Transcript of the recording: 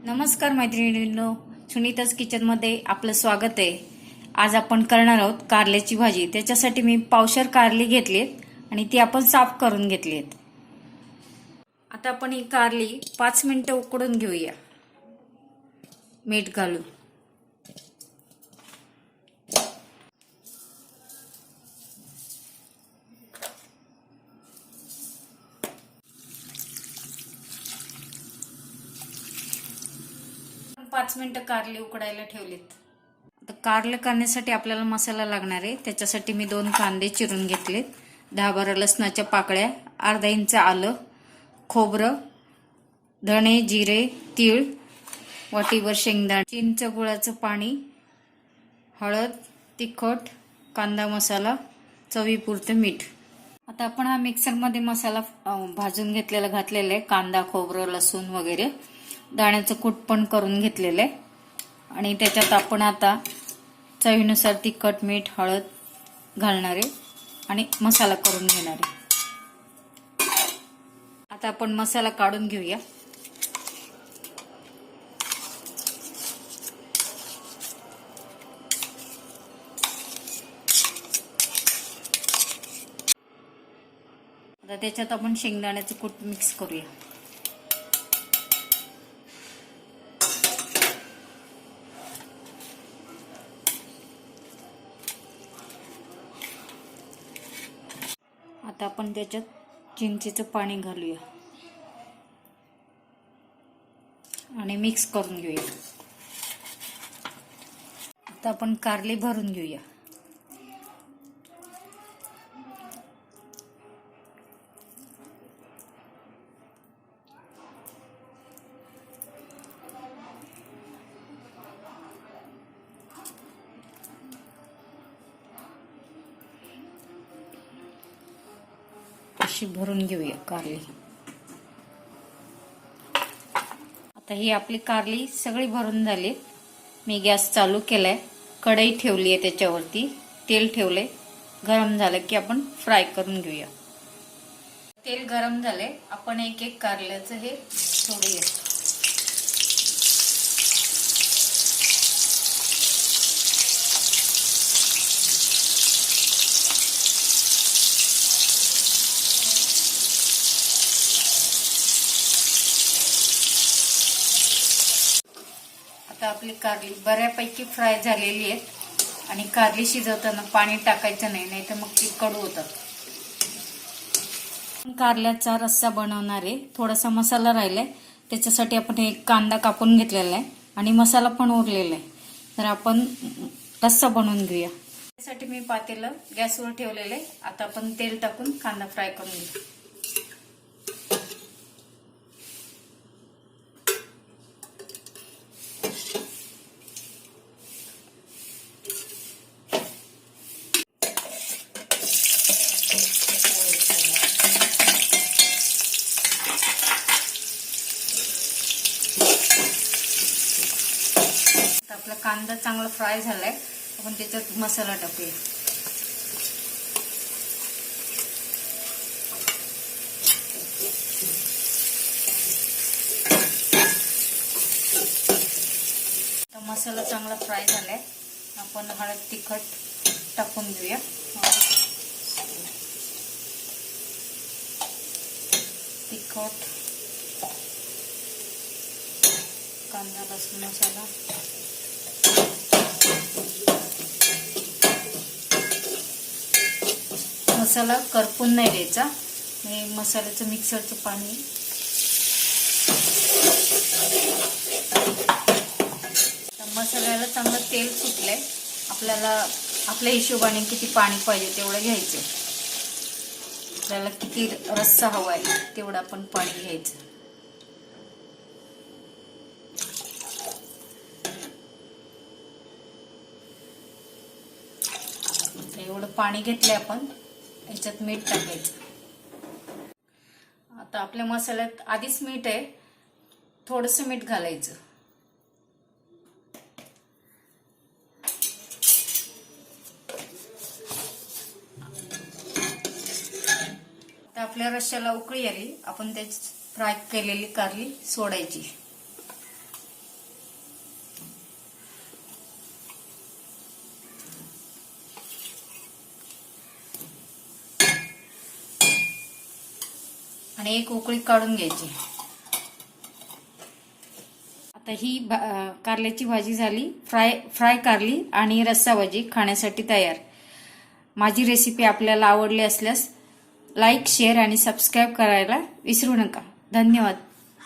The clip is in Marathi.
नमस्कार मैत्रिणींनो, सुनीताज किचनमध्ये आपलं स्वागत आहे। आज आपण करणार आहोत कारल्याची भाजी। त्याच्यासाठी मी पावशेर कारली घेतलीत आणि ती आपण साफ करून घेतलीत। आता आपण ही कारली 5 मिनिटं उकडून घेऊया, मीठ घालून। पाच मिनिटं कारली उकडायला ठेवलीत। आता कारले करण्यासाठी आपल्याला मसाला लागणार आहे। त्याच्यासाठी मी 2 कांदे चिरून घेतलेत, 10-12 लसणाच्या पाकळ्या, अर्धा इंच आलं, खोबरं, धणे, जिरे, तीळ, वाटीभर शेंगदाणे, चिंच गुळाचं पाणी, हळद, तिखट, कांदा मसाला, चवीपुरतं मीठ। आता आपण हा मिक्सरमध्ये मसाला भाजून घेतलेला घातलेला आहे। कांदा, खोबरं, लसूण वगैरे दाण्याचं कूट पण करून घेतलेलं आहे। आणि त्याच्यात आपण आता चवीनुसार तिखट, मीठ, हळद घालणार आहे आणि मसाला करून घेणार आहे। आता आपण मसाला काढून घेऊया। आता त्याच्यात आपण शेंगदाण्याचं कूट मिक्स करूया। आता आपण त्याच्यात चिंचेचं पाणी घालूया आणि मिक्स करून घेऊया। आता आपण कारली भरून घेऊया। अशी भरून घेऊया कारली। आता ही आपली कारली सगळी भरून झाली। मी गॅस चालू केलाय, कढई ठेवली आहे, त्याच्यावरती तेल ठेवले, गरम झालं की आपण फ्राय करून घेऊया। तेल गरम झाले, आपण एक एक कारल्याचं हे सोडूया। आता आपली कारली बऱ्यापैकी फ्राय झालेली आहे आणि कारली शिजवताना पाणी टाकायचं नाही, नाहीतर मग ती कडू होतात। कारल्याचा रस्सा बनवणार आहे। थोडासा मसाला राहिलाय, त्याच्यासाठी आपण एक कांदा कापून घेतलेला आहे आणि मसाला पण उरलेला आहे। तर आपण रस्सा बनवून घेऊया। त्यासाठी मी पातेलं गॅसवर ठेवलेलं आहे। आता आपण तेल टाकून कांदा फ्राय करून घेऊ। आपला कांदा चांगला फ्राय झालाय, आपण त्याच्यात मसाला टाकूया। मसाला चांगला फ्राय झालाय, आपण हळद, तिखट टाकून घेऊया। तिखट, कांदा, लसूण मसाला, मसाला करपून नाही द्यायचा। मी मसाल्याचं मिक्सरचं पाणी मसाल्याला चांगलं तेल सुटलंय। आपल्याला आपल्या हिशोबाने किती पाणी पाहिजे तेवढं घ्यायचं। आपल्याला किती रस्सा हवाय तेवढं आपण पाणी घ्यायचं। एवढं पाणी घेतलंय आपण, याच्यात मीठ टाकायचं। आता आपल्या मसाल्यात आधीच मीठ आहे, थोडंसं मीठ घालायचं। आता आपल्या रश्श्याला उकळी आली, आपण त्याची फ्राय केलेली कारली सोडायची। आणि एक उकळी काढून घ्यायची. आता ही कारल्याची भाजी झाली, फ्राय कारली आणि रस्सा भाजी खाण्यासाठी तयार. माझी रेसिपी आपल्याला आवडली असल्यास लाईक, शेअर आणि सबस्क्राईब करायला विसरू नका. धन्यवाद.